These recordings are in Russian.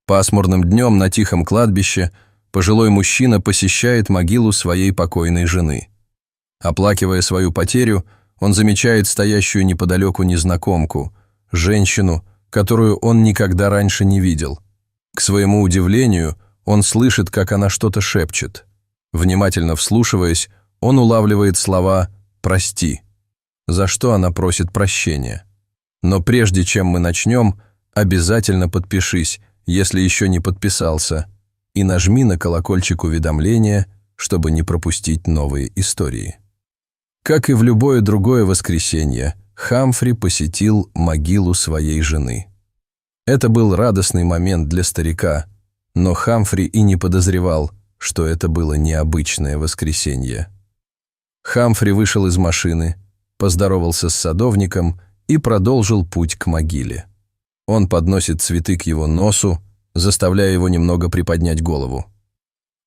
Пасмурным днем на тихом кладбище пожилой мужчина посещает могилу своей покойной жены. Оплакивая свою потерю, он замечает стоящую неподалеку незнакомку, женщину, которую он никогда раньше не видел. К своему удивлению, он слышит, как она что-то шепчет. Внимательно вслушиваясь, он улавливает слова «прости», за что она просит прощения. Но прежде чем мы начнем, обязательно подпишись, если еще не подписался, и нажми на колокольчик уведомления, чтобы не пропустить новые истории. Как и в любое другое воскресенье, Хамфри посетил могилу своей жены. Это был радостный момент для старика, но Хамфри и не подозревал, что это было необычное воскресенье. Хамфри вышел из машины, поздоровался с садовником и продолжил путь к могиле. Он подносит цветы к его носу, заставляя его немного приподнять голову.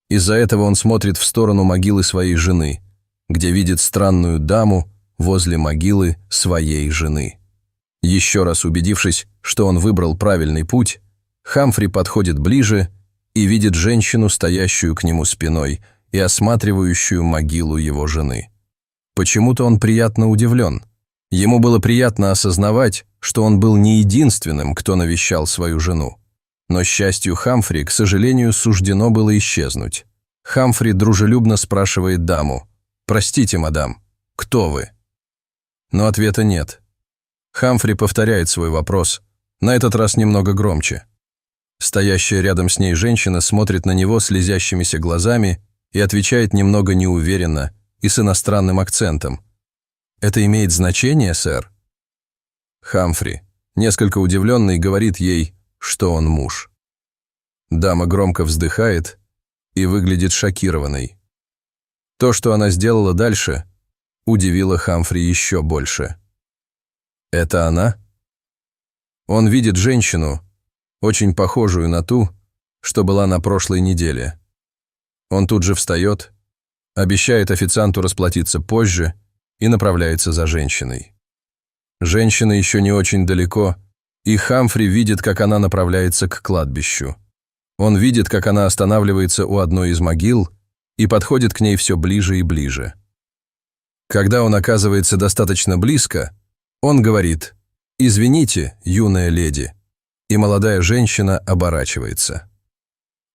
Из-за этого он смотрит в сторону могилы своей жены, где видит странную даму возле могилы своей жены. Еще раз убедившись, что он выбрал правильный путь, Хамфри подходит ближе и видит женщину, стоящую к нему спиной и осматривающую могилу его жены. Почему-то он приятно удивлен. Ему было приятно осознавать, что он был не единственным, кто навещал свою жену. Но счастью Хамфри, к сожалению, суждено было исчезнуть. Хамфри дружелюбно спрашивает даму: «Простите, мадам, кто вы?» Но ответа нет. Хамфри повторяет свой вопрос, на этот раз немного громче. Стоящая рядом с ней женщина смотрит на него слезящимися глазами и отвечает немного неуверенно и с иностранным акцентом: «Это имеет значение, сэр?» Хамфри, несколько удивленный, говорит ей, что он муж. Дама громко вздыхает и выглядит шокированной. То, что она сделала дальше, удивило Хамфри еще больше. «Это она?» Он видит женщину, очень похожую на ту, что была на прошлой неделе. Он тут же встает, обещает официанту расплатиться позже и направляется за женщиной. Женщина еще не очень далеко, и Хамфри видит, как она направляется к кладбищу. Он видит, как она останавливается у одной из могил и подходит к ней все ближе и ближе. Когда он оказывается достаточно близко, он говорит: «Извините, юная леди», и молодая женщина оборачивается.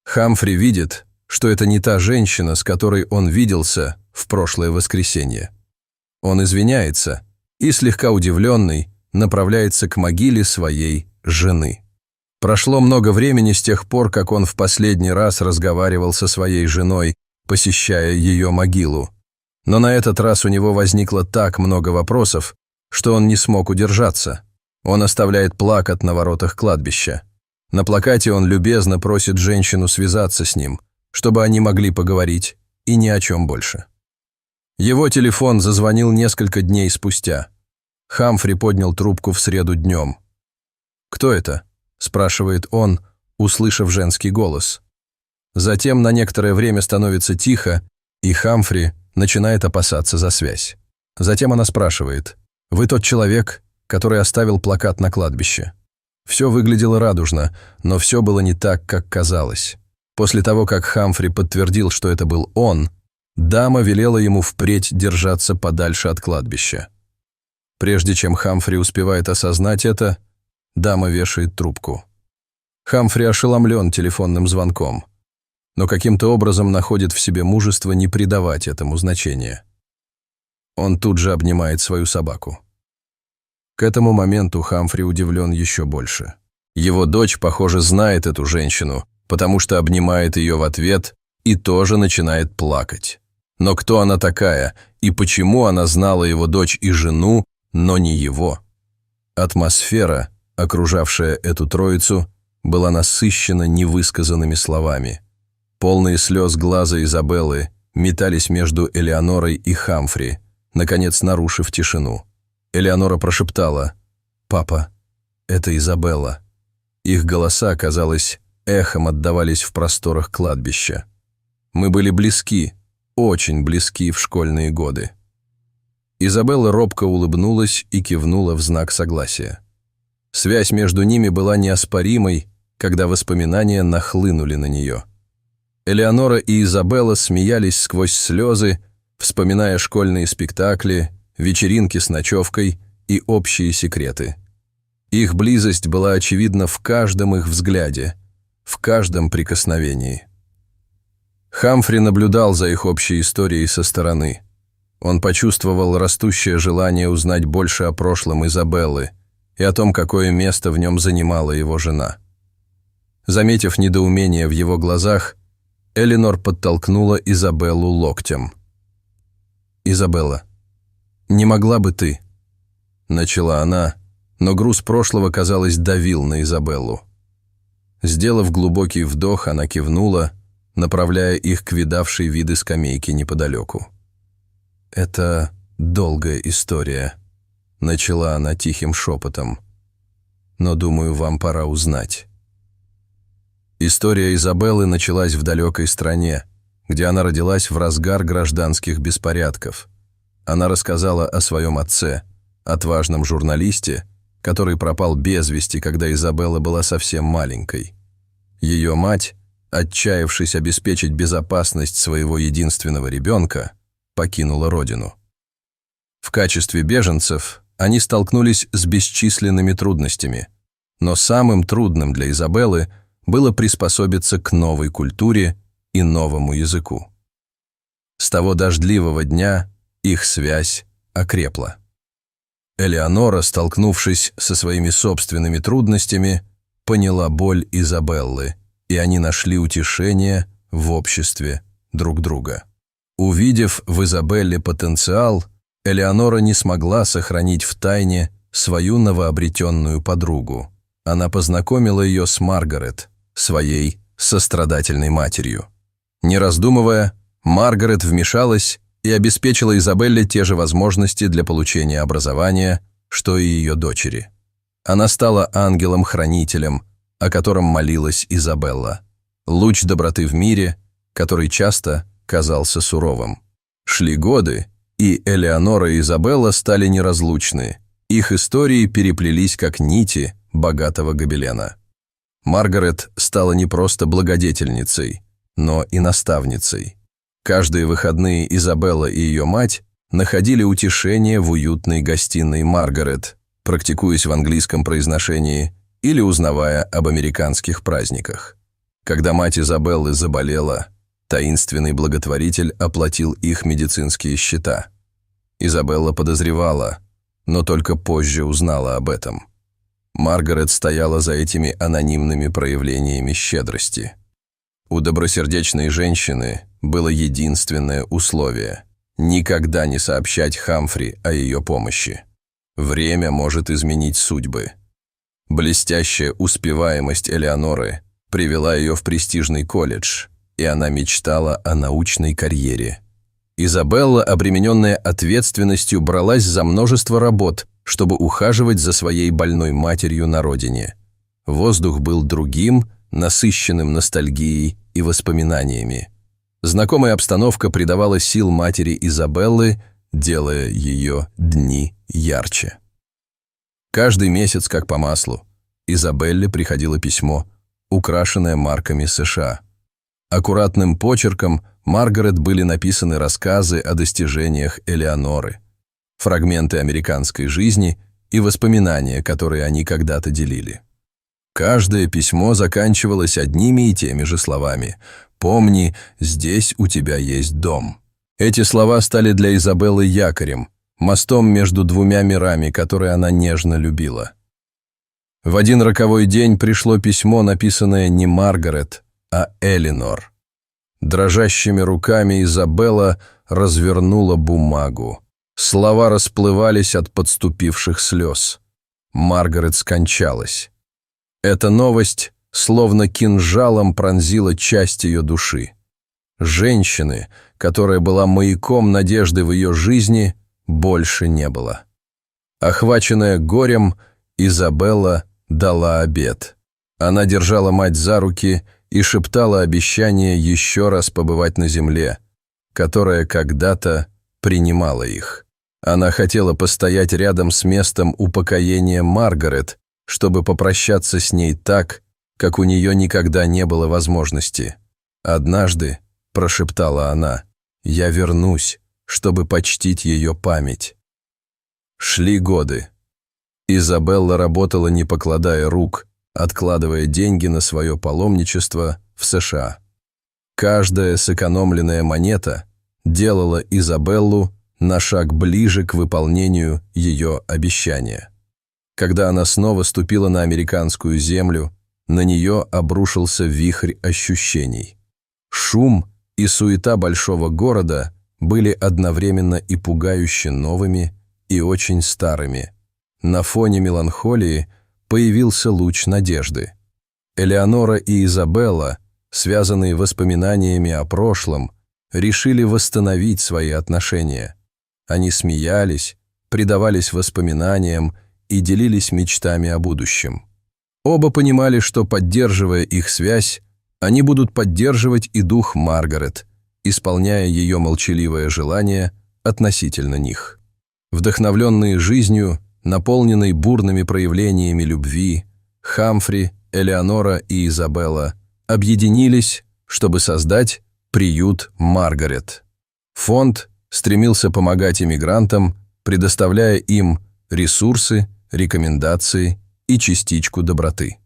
Хамфри видит, что это не та женщина, с которой он виделся в прошлое воскресенье. Он извиняется и, слегка удивленный, направляется к могиле своей жены. Прошло много времени с тех пор, как он в последний раз разговаривал со своей женой, посещая ее могилу. Но на этот раз у него возникло так много вопросов, что он не смог удержаться. Он оставляет плакат на воротах кладбища. На плакате он любезно просит женщину связаться с ним, чтобы они могли поговорить, и ни о чем больше. Его телефон зазвонил несколько дней спустя. Хамфри поднял трубку в среду днем. «Кто это?» – спрашивает он, услышав женский голос. Затем на некоторое время становится тихо, и Хамфри начинает опасаться за связь. Затем она спрашивает: «Вы тот человек, который оставил плакат на кладбище?» Все выглядело радужно, но все было не так, как казалось. После того, как Хамфри подтвердил, что это был он, дама велела ему впредь держаться подальше от кладбища. Прежде чем Хамфри успевает осознать это, дама вешает трубку. Хамфри ошеломлен телефонным звонком, но каким-то образом находит в себе мужество не придавать этому значения. Он тут же обнимает свою собаку. К этому моменту Хамфри удивлен еще больше. Его дочь, похоже, знает эту женщину, потому что обнимает ее в ответ и тоже начинает плакать. Но кто она такая, и почему она знала его дочь и жену, но не его? Атмосфера, окружавшая эту троицу, была насыщена невысказанными словами. Полные слез глаза Изабеллы метались между Элеонорой и Хамфри, наконец нарушив тишину. Элеонора прошептала: «Папа, это Изабелла». Их голоса, казалось, эхом отдавались в просторах кладбища. Мы были близки, очень близки в школьные годы. Изабелла робко улыбнулась и кивнула в знак согласия. Связь между ними была неоспоримой, когда воспоминания нахлынули на нее. Элеонора и Изабелла смеялись сквозь слезы, вспоминая школьные спектакли, вечеринки с ночевкой и общие секреты. Их близость была очевидна в каждом их взгляде, в каждом прикосновении. Хамфри наблюдал за их общей историей со стороны. Он почувствовал растущее желание узнать больше о прошлом Изабеллы и о том, какое место в нем занимала его жена. Заметив недоумение в его глазах, Эленор подтолкнула Изабеллу локтем. «Изабелла, не могла бы ты?» Начала она, но груз прошлого, казалось, давил на Изабеллу. Сделав глубокий вдох, она кивнула, направляя их к видавшей виды скамейке неподалеку. «Это долгая история», — начала она тихим шепотом. «Но, думаю, вам пора узнать». История Изабеллы началась в далекой стране, где она родилась в разгар гражданских беспорядков. Она рассказала о своем отце, отважном журналисте, который пропал без вести, когда Изабелла была совсем маленькой. Ее мать, отчаявшись обеспечить безопасность своего единственного ребенка, покинула родину. В качестве беженцев они столкнулись с бесчисленными трудностями, но самым трудным для Изабеллы было приспособиться к новой культуре и новому языку. С того дождливого дня их связь окрепла. Элеонора, столкнувшись со своими собственными трудностями, поняла боль Изабеллы, и они нашли утешение в обществе друг друга. Увидев в Изабелле потенциал, Элеонора не смогла сохранить в тайне свою новообретенную подругу. Она познакомила ее с Маргарет, своей сострадательной матерью. Не раздумывая, Маргарет вмешалась и обеспечила Изабелле те же возможности для получения образования, что и ее дочери. Она стала ангелом-хранителем, о котором молилась Изабелла. Луч доброты в мире, который часто казался суровым. Шли годы, и Элеонора и Изабелла стали неразлучны. Их истории переплелись как нити богатого гобелена. Маргарет стала не просто благодетельницей, но и наставницей. Каждые выходные Изабелла и ее мать находили утешение в уютной гостиной Маргарет, практикуясь в английском произношении или узнавая об американских праздниках. Когда мать Изабеллы заболела, таинственный благотворитель оплатил их медицинские счета. Изабелла подозревала, но только позже узнала об этом. Маргарет стояла за этими анонимными проявлениями щедрости. У добросердечной женщины было единственное условие – никогда не сообщать Хамфри о ее помощи. Время может изменить судьбы. Блестящая успеваемость Элеоноры привела ее в престижный колледж, и она мечтала о научной карьере. Изабелла, обремененная ответственностью, бралась за множество работ, чтобы ухаживать за своей больной матерью на родине. Воздух был другим, насыщенным ностальгией и воспоминаниями. Знакомая обстановка придавала сил матери Изабеллы, делая ее дни ярче. Каждый месяц, как по маслу, Изабелле приходило письмо, украшенное марками США. Аккуратным почерком Маргарет были написаны рассказы о достижениях Элеоноры, фрагменты американской жизни и воспоминания, которые они когда-то делили. Каждое письмо заканчивалось одними и теми же словами: «Помни, здесь у тебя есть дом». Эти слова стали для Изабеллы якорем, мостом между двумя мирами, которые она нежно любила. В один роковой день пришло письмо, написанное не Маргарет, а Эленор. Дрожащими руками Изабелла развернула бумагу. Слова расплывались от подступивших слез. Маргарет скончалась. Эта новость словно кинжалом пронзила часть ее души. Женщины, которая была маяком надежды в ее жизни, больше не было. Охваченная горем, Изабелла дала обет. Она держала мать за руки и шептала обещание еще раз побывать на земле, которая когда-то принимала их. Она хотела постоять рядом с местом упокоения Маргарет, чтобы попрощаться с ней так, как у нее никогда не было возможности. «Однажды», — прошептала она, — «я вернусь, чтобы почтить ее память». Шли годы. Изабелла работала, не покладая рук, откладывая деньги на свое паломничество в США. Каждая сэкономленная монета делала Изабеллу на шаг ближе к выполнению ее обещания. Когда она снова ступила на американскую землю, на нее обрушился вихрь ощущений. Шум и суета большого города были одновременно и пугающе новыми, и очень старыми. На фоне меланхолии появился луч надежды. Элеонора и Изабелла, связанные воспоминаниями о прошлом, решили восстановить свои отношения. Они смеялись, предавались воспоминаниям и делились мечтами о будущем. Оба понимали, что, поддерживая их связь, они будут поддерживать и дух Маргарет, исполняя ее молчаливое желание относительно них. Вдохновленные жизнью, наполненной бурными проявлениями любви, Хамфри, Элеонора и Изабелла объединились, чтобы создать приют Маргарет. Фонд стремился помогать иммигрантам, предоставляя им ресурсы, рекомендации и частичку доброты.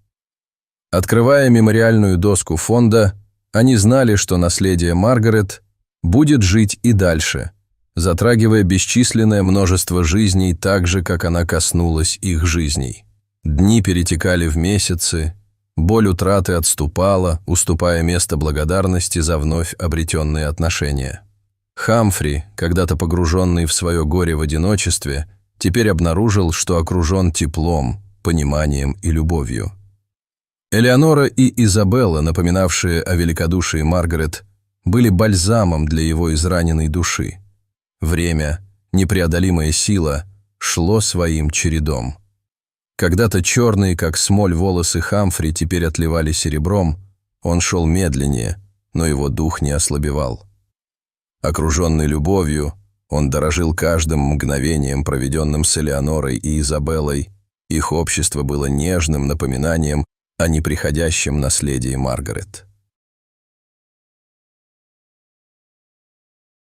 Открывая мемориальную доску фонда, они знали, что наследие Маргарет будет жить и дальше, затрагивая бесчисленное множество жизней так же, как она коснулась их жизней. Дни перетекали в месяцы, боль утраты отступала, уступая место благодарности за вновь обретенные отношения. Хамфри, когда-то погруженный в свое горе в одиночестве, теперь обнаружил, что окружен теплом, пониманием и любовью. Элеонора и Изабелла, напоминавшие о великодушии Маргарет, были бальзамом для его израненной души. Время, непреодолимая сила, шло своим чередом. Когда-то черные, как смоль, волосы Хамфри теперь отливали серебром, он шел медленнее, но его дух не ослабевал. Окруженный любовью, он дорожил каждым мгновением, проведенным с Элеонорой и Изабеллой. Их общество было нежным напоминанием о неприходящем наследии Маргарет.